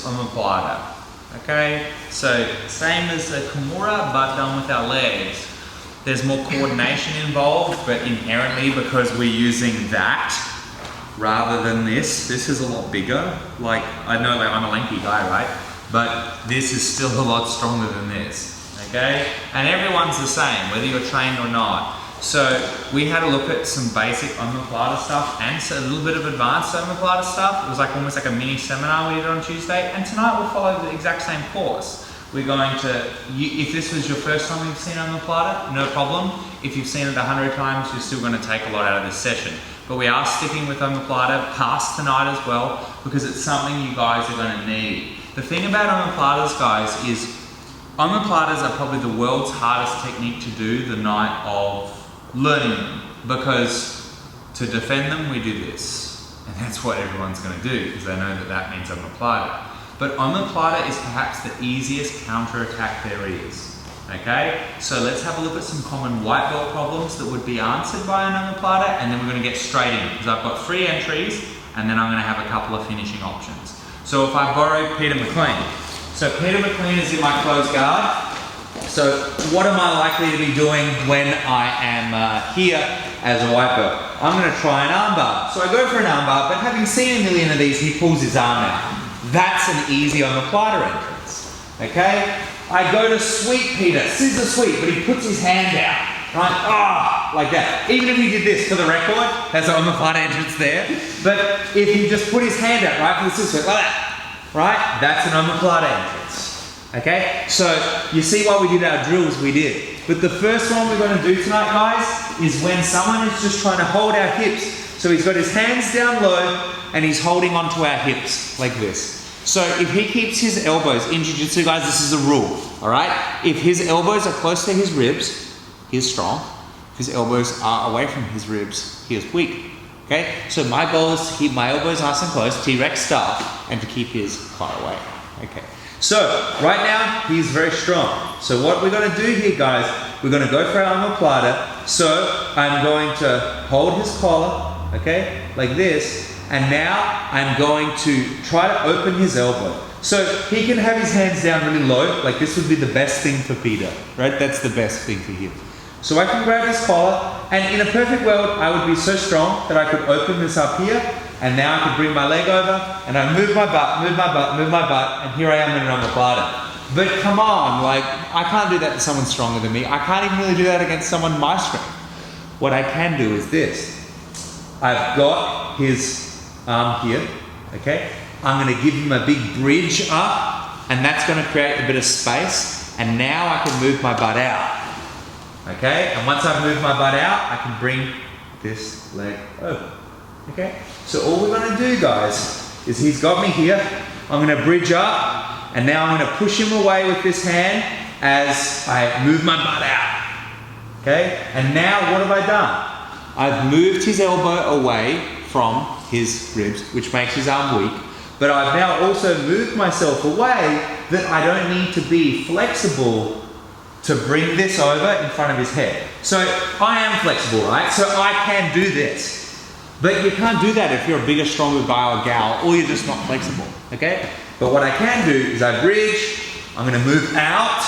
omoplata. Okay, so same as the Kimura, but done with our legs. There's more coordination involved, but inherently, because we're using that rather than this is a lot bigger. Like, I know like I'm a lanky guy, right? But this is still a lot stronger than this, okay? And everyone's the same, whether you're trained or not. So we had a look at some basic omoplata stuff and a little bit of advanced omoplata stuff. It was like almost like a mini seminar we did on Tuesday. And tonight we'll follow the exact same course. We're going to, if this was your first time you've seen omoplata, no problem. If you've seen it 100 times, you're still going to take a lot out of this session. But we are sticking with omoplata past tonight as well, because it's something you guys are going to need. The thing about omoplatas, guys, is omoplatas are probably the world's hardest technique to do the night of learning them, because to defend them we do this, and that's what everyone's going to do because they know that that means omoplata. But omoplata is perhaps the easiest counter attack there is. Okay, so let's have a look at some common white belt problems that would be answered by an omoplata, and then we're going to get straight in because I've got 3 entries and then I'm going to have a couple of finishing options. So if I borrow Peter McLean, so Peter McLean is in my closed guard. So what am I likely to be doing when I am here as a white belt? I'm going to try an armbar. So I go for an armbar, but having seen a million of these, he pulls his arm out. That's an easy omoplata entrance. Okay? I go to sweep Peter, scissor sweep, but he puts his hand out, right? Ah, like that. Even if he did this, for the record, that's an omoplata entrance there. But if he just put his hand out, right, for the scissor sweep, like that, right? That's an omoplata entrance. Okay, so you see why we did our drills, we did. But the first one we're going to do tonight, guys, is when someone is just trying to hold our hips. So he's got his hands down low and he's holding onto our hips like this. So if he keeps his elbows, in jiu-jitsu, guys, this is a rule, all right? If his elbows are close to his ribs, he is strong. If his elbows are away from his ribs, he is weak. Okay, so my goal is to keep my elbows nice and close, T-Rex style, and to keep his far away. Okay. So, right now, he's very strong. So what we're going to do here, guys, we're going to go for our omoplata. So, I'm going to hold his collar, okay, like this, and now I'm going to try to open his elbow. So, he can have his hands down really low, like this would be the best thing for Peter, right? That's the best thing for him. So I can grab his collar, and in a perfect world, I would be so strong that I could open this up here, and now I could bring my leg over, and I move my butt, move my butt, move my butt, and here I am in an omoplata. But come on, like, I can't do that to someone stronger than me. I can't even really do that against someone my strength. What I can do is this. I've got his arm here, okay? I'm gonna give him a big bridge up, and that's gonna create a bit of space, and now I can move my butt out. Okay, and once I've moved my butt out, I can bring this leg over. Okay, so all we're going to do, guys, is he's got me here. I'm going to bridge up, and now I'm going to push him away with this hand as I move my butt out. Okay, and now what have I done? I've moved his elbow away from his ribs, which makes his arm weak, but I've now also moved myself away that I don't need to be flexible to bring this over in front of his head. So I am flexible, right? So I can do this. But you can't do that if you're a bigger, stronger guy or gal, or you're just not flexible, okay? But what I can do is I bridge, I'm gonna move out,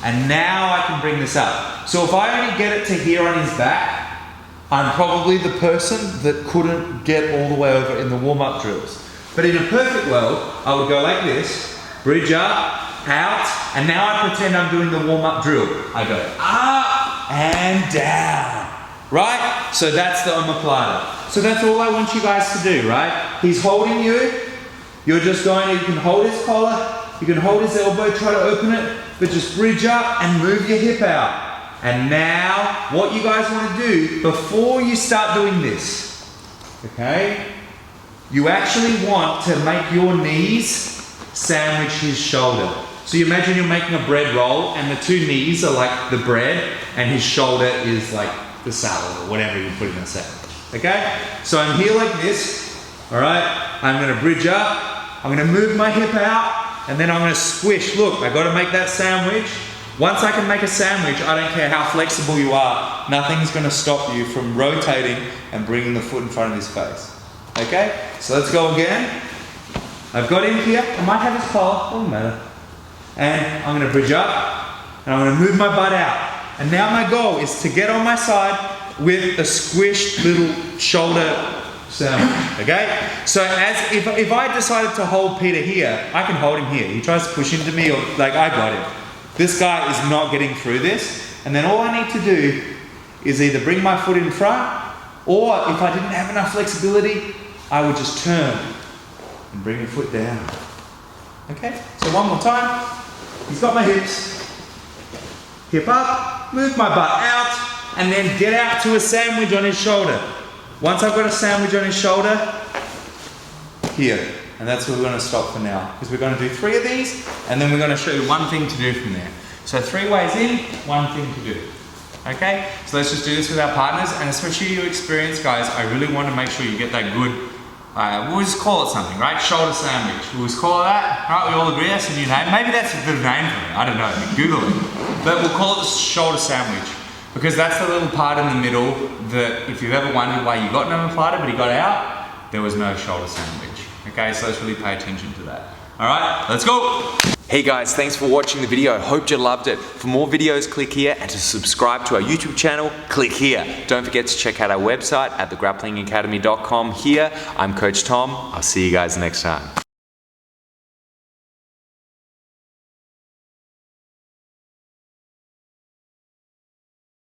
and now I can bring this up. So if I only get it to here on his back, I'm probably the person that couldn't get all the way over in the warm-up drills. But in a perfect world, I would go like this, bridge up, out, and now I pretend I'm doing the warm-up drill. I go up and down, right? So that's the omoplata. So that's all I want you guys to do, right? He's holding you. You're just going, you can hold his collar, you can hold his elbow, try to open it, but just bridge up and move your hip out. And now, what you guys want to do before you start doing this, okay? You actually want to make your knees sandwich his shoulder. So you imagine you're making a bread roll and the 2 knees are like the bread and his shoulder is like the salad or whatever you put in a salad. Okay? So I'm here like this. Alright? I'm going to bridge up. I'm going to move my hip out and then I'm going to squish. Look, I got to make that sandwich. Once I can make a sandwich, I don't care how flexible you are, nothing's going to stop you from rotating and bringing the foot in front of his face. Okay? So let's go again. I've got him here. I might have his collar, doesn't matter. And I'm gonna bridge up, and I'm gonna move my butt out. And now my goal is to get on my side with a squished little shoulder sandwich, okay? So if I decided to hold Peter here, I can hold him here. He tries to push into me, or like I got him. This guy is not getting through this. And then all I need to do is either bring my foot in front, or if I didn't have enough flexibility, I would just turn and bring the foot down. Okay, so one more time. He's got my hips. Hip up, move my butt out, and then get out to a sandwich on his shoulder. Once I've got a sandwich on his shoulder, here. And that's where we're going to stop for now, because we're going to do 3 of these, and then we're going to show you one thing to do from there. So 3 ways in, 1 thing to do. Okay, so let's just do this with our partners, and especially you experienced guys, I really want to make sure you get that good, we'll just call it something, right? Shoulder sandwich. We'll just call it that, right? We all agree that's a new name. Maybe that's a good name for it, I don't know, Google it. But we'll call it the shoulder sandwich, because that's the little part in the middle that if you've ever wondered why you got an omoplata but he got out, there was no shoulder sandwich. Okay, so let's really pay attention to that. All right, let's go. Hey guys, thanks for watching the video. Hope you loved it. For more videos, click here, and to subscribe to our YouTube channel, click here. Don't forget to check out our website at thegrapplingacademy.com. Here, I'm Coach Tom. I'll see you guys next time.